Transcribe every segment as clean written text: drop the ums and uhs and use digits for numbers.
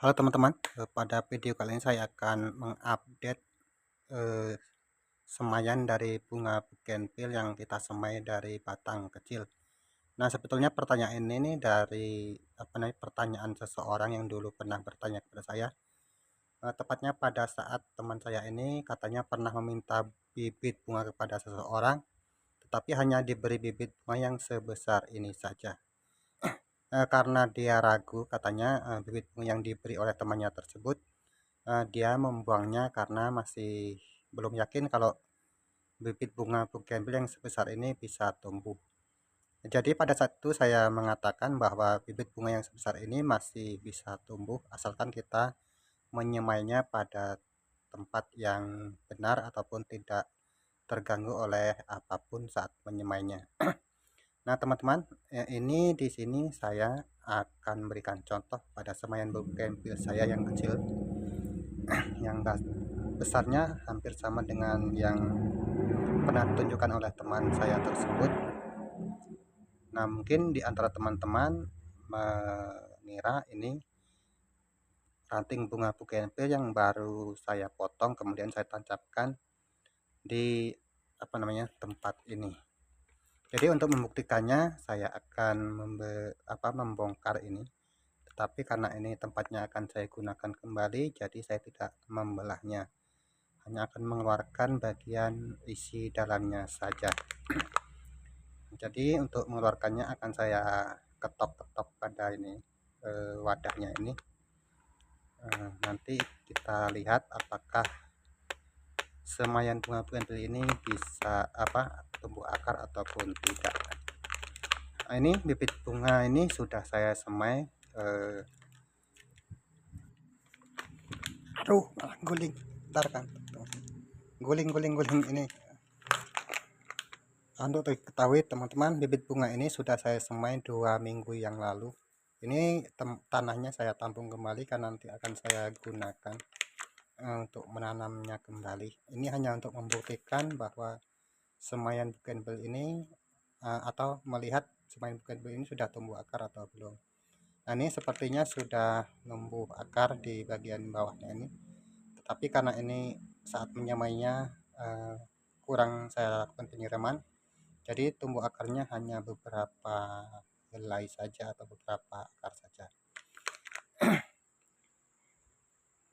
Halo teman-teman, pada video kali ini saya akan mengupdate eh, semaian dari bunga bougainville yang kita semai dari batang kecil. Nah, sebetulnya pertanyaan ini nih dari pertanyaan seseorang yang dulu pernah bertanya kepada saya. Tepatnya pada saat teman saya ini katanya pernah meminta bibit bunga kepada seseorang, tetapi hanya diberi bibit bunga yang sebesar ini saja. Karena dia ragu katanya bibit bunga yang diberi oleh temannya tersebut, dia membuangnya karena masih belum yakin kalau bibit bunga bougainville yang sebesar ini bisa tumbuh. Jadi pada saat itu saya mengatakan bahwa bibit bunga yang sebesar ini masih bisa tumbuh asalkan kita menyemainya pada tempat yang benar ataupun tidak terganggu oleh apapun saat menyemainya. Nah, teman-teman, ini di sini saya akan berikan contoh pada semaian bougainville saya yang kecil, yang besarnya hampir sama dengan yang pernah ditunjukkan oleh teman saya tersebut. Nah, mungkin di antara teman-teman mengira ini ranting bunga bougainville yang baru saya potong kemudian saya tancapkan di tempat ini. Jadi untuk membuktikannya saya akan membongkar ini. Tetapi karena ini tempatnya akan saya gunakan kembali, jadi saya tidak membelahnya. Hanya akan mengeluarkan bagian isi dalamnya saja. Jadi untuk mengeluarkannya akan saya ketok-ketok pada ini wadahnya ini. Nanti kita lihat apakah semaian bunga bougainville ini bisa tumbuh akar ataupun tidak. Nah, ini bibit bunga ini sudah saya semai. Aduh, malah guling. Bentar kan. Guling ini. Untuk diketahui teman-teman, bibit bunga ini sudah saya semai 2 minggu yang lalu. Ini tanahnya saya tampung kembali karena nanti akan saya gunakan untuk menanamnya kembali. Ini hanya untuk membuktikan bahwa semaian bougainville ini atau melihat semaian bougainville ini sudah tumbuh akar atau belum. Nah, ini sepertinya sudah tumbuh akar di bagian bawahnya ini. Tetapi karena ini saat menyamainya kurang saya lakukan penyiraman, jadi tumbuh akarnya hanya beberapa helai saja atau beberapa akar saja.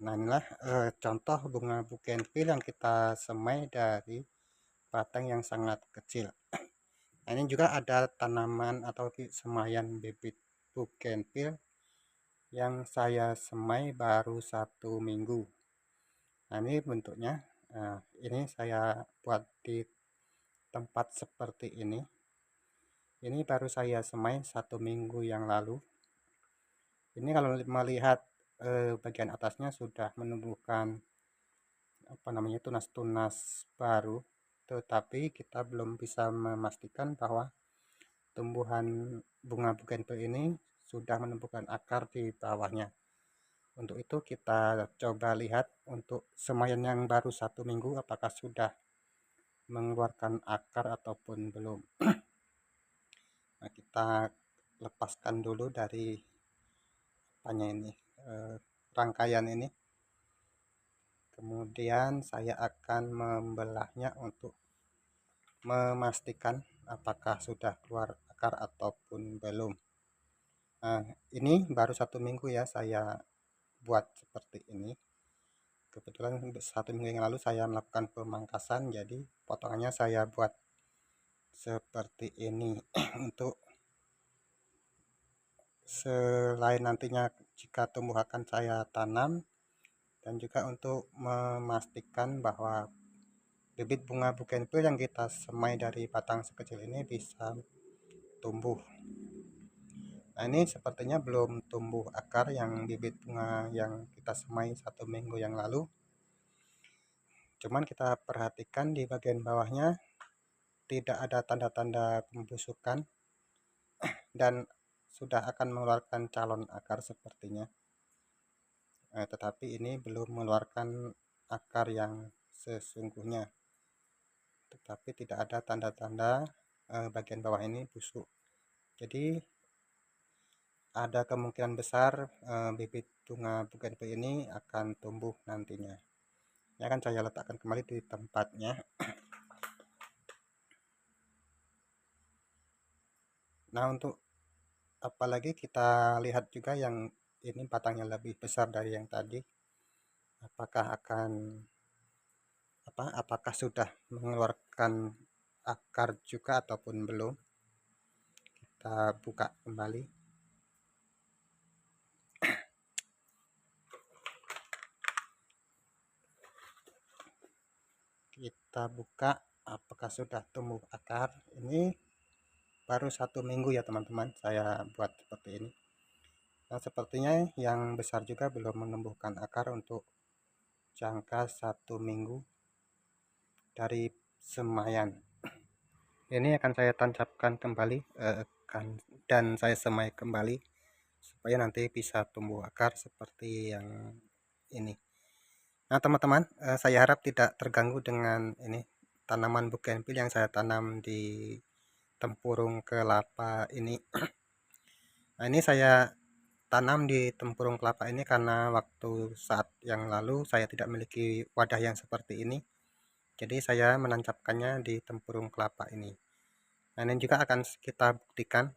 Nah, inilah contoh bunga bougainville yang kita semai dari batang yang sangat kecil. Nah, ini juga ada tanaman atau semaian bibit bougainville yang saya semai baru 1 minggu. Nah, ini bentuknya. Ini saya buat di tempat seperti ini. Ini baru saya semai 1 minggu yang lalu. Ini kalau melihat bagian atasnya sudah menumbuhkan tunas-tunas baru, tetapi kita belum bisa memastikan bahwa tumbuhan bunga bougainville ini sudah menumbuhkan akar di bawahnya. Untuk itu kita coba lihat untuk semaian yang baru 1 minggu apakah sudah mengeluarkan akar ataupun belum. Nah, kita lepaskan dulu dari rangkaian ini. Kemudian saya akan membelahnya untuk memastikan apakah sudah keluar akar ataupun belum. Nah, ini baru 1 minggu ya saya buat seperti ini. Kebetulan 1 minggu yang lalu saya melakukan pemangkasan, jadi potongannya saya buat seperti ini. Untuk selain nantinya jika tumbuh akan saya tanam, dan juga untuk memastikan bahwa bibit bunga bougainville yang kita semai dari batang sekecil ini bisa tumbuh. Nah, ini sepertinya belum tumbuh akar yang bibit bunga yang kita semai 1 minggu yang lalu. Cuman kita perhatikan di bagian bawahnya tidak ada tanda-tanda pembusukan dan sudah akan mengeluarkan calon akar sepertinya. Tetapi ini belum mengeluarkan akar yang sesungguhnya. Tetapi tidak ada tanda-tanda bagian bawah ini busuk. Jadi ada kemungkinan besar bibit bunga bougainville ini akan tumbuh nantinya. Ini akan saya letakkan kembali di tempatnya. Nah, untuk apalagi kita lihat juga yang ini batangnya lebih besar dari yang tadi. Apakah sudah mengeluarkan akar juga ataupun belum? Kita buka kembali. Kita buka apakah sudah tumbuh akar. Ini baru 1 minggu ya teman-teman saya buat seperti ini. Nah, sepertinya yang besar juga belum menumbuhkan akar untuk jangka 1 minggu dari semayan. Ini akan saya tancapkan kembali dan saya semai kembali supaya nanti bisa tumbuh akar seperti yang ini. Nah teman-teman, saya harap tidak terganggu dengan ini tanaman bougainville yang saya tanam di tempurung kelapa ini. Nah, ini saya tanam di tempurung kelapa ini karena waktu saat yang lalu saya tidak memiliki wadah yang seperti ini. Jadi saya menancapkannya di tempurung kelapa ini. Nah, ini juga akan kita buktikan.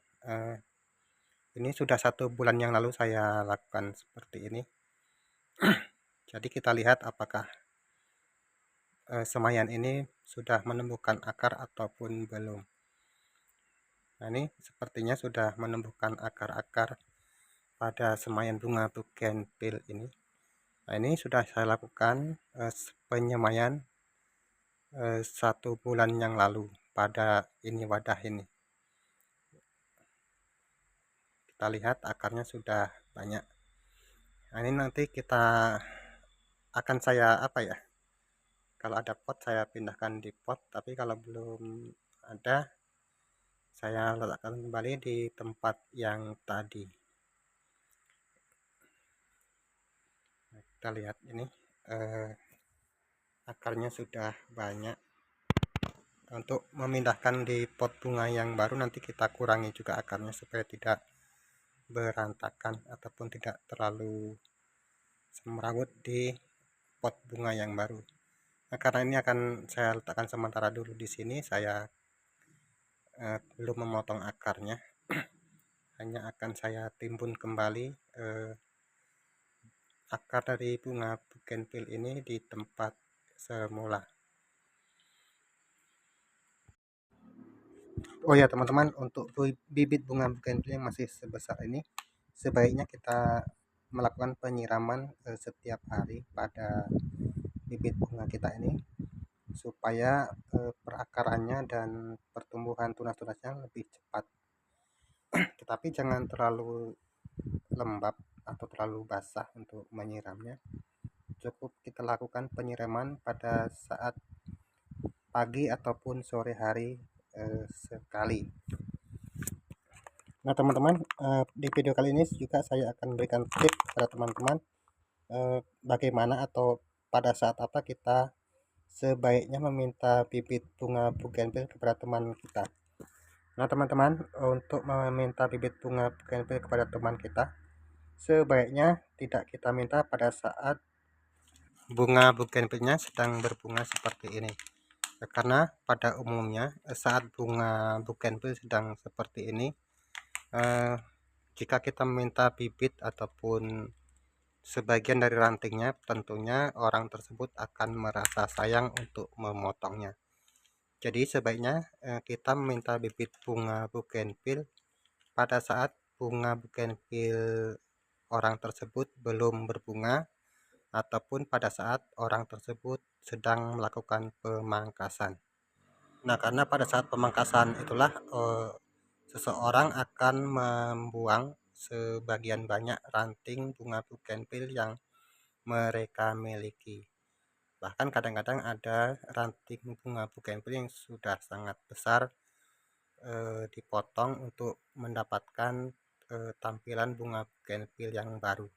Ini sudah 1 bulan yang lalu saya lakukan seperti ini. Jadi kita lihat apakah semayan ini sudah menumbuhkan akar ataupun belum. Nah, ini sepertinya sudah menumbuhkan akar-akar pada semayan bunga bougainville ini. Nah, ini sudah saya lakukan penyemaian 1 bulan yang lalu pada ini wadah ini. Kita lihat akarnya sudah banyak. Nah, ini nanti kita akan saya kalau ada pot saya pindahkan di pot, tapi kalau belum ada saya letakkan kembali di tempat yang tadi. Nah, kita lihat ini akarnya sudah banyak. Untuk memindahkan di pot bunga yang baru nanti kita kurangi juga akarnya supaya tidak berantakan ataupun tidak terlalu semrawut di pot bunga yang baru. Nah, karena ini akan saya letakkan sementara dulu di sini, saya belum memotong akarnya. Hanya akan saya timbun kembali akar dari bunga bougainville ini di tempat semula. Oh ya teman-teman, untuk bibit bunga bougainville yang masih sebesar ini sebaiknya kita melakukan penyiraman setiap hari pada bibit bunga kita ini supaya perakarannya dan pertumbuhan tunas-tunasnya lebih cepat. Tetapi jangan terlalu lembab atau terlalu basah untuk menyiramnya. Cukup kita lakukan penyiraman pada saat pagi ataupun sore hari sekali. Nah teman-teman, di video kali ini juga saya akan berikan tips kepada teman-teman bagaimana atau pada saat apa kita sebaiknya meminta bibit bunga bougainville kepada teman kita. Nah teman-teman, untuk meminta bibit bunga bougainville kepada teman kita sebaiknya tidak kita minta pada saat bunga bougainville-nya sedang berbunga seperti ini. Karena pada umumnya saat bunga bougainville sedang seperti ini, jika kita meminta bibit ataupun sebagian dari rantingnya, tentunya orang tersebut akan merasa sayang untuk memotongnya. Jadi sebaiknya kita meminta bibit bunga bougainville pada saat bunga bougainville orang tersebut belum berbunga ataupun pada saat orang tersebut sedang melakukan pemangkasan. Nah, karena pada saat pemangkasan itulah seseorang akan membuang sebagian banyak ranting bunga bougainville yang mereka miliki. Bahkan kadang-kadang ada ranting bunga bougainville yang sudah sangat besar dipotong untuk mendapatkan tampilan bunga bougainville yang baru.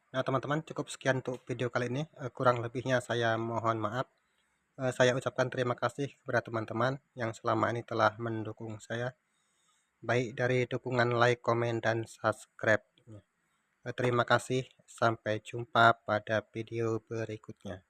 Nah teman-teman, cukup sekian untuk video kali ini. Kurang lebihnya saya mohon maaf. Saya ucapkan terima kasih kepada teman-teman yang selama ini telah mendukung saya. baik dari dukungan like, komen, dan subscribe. Terima kasih, sampai jumpa pada video berikutnya.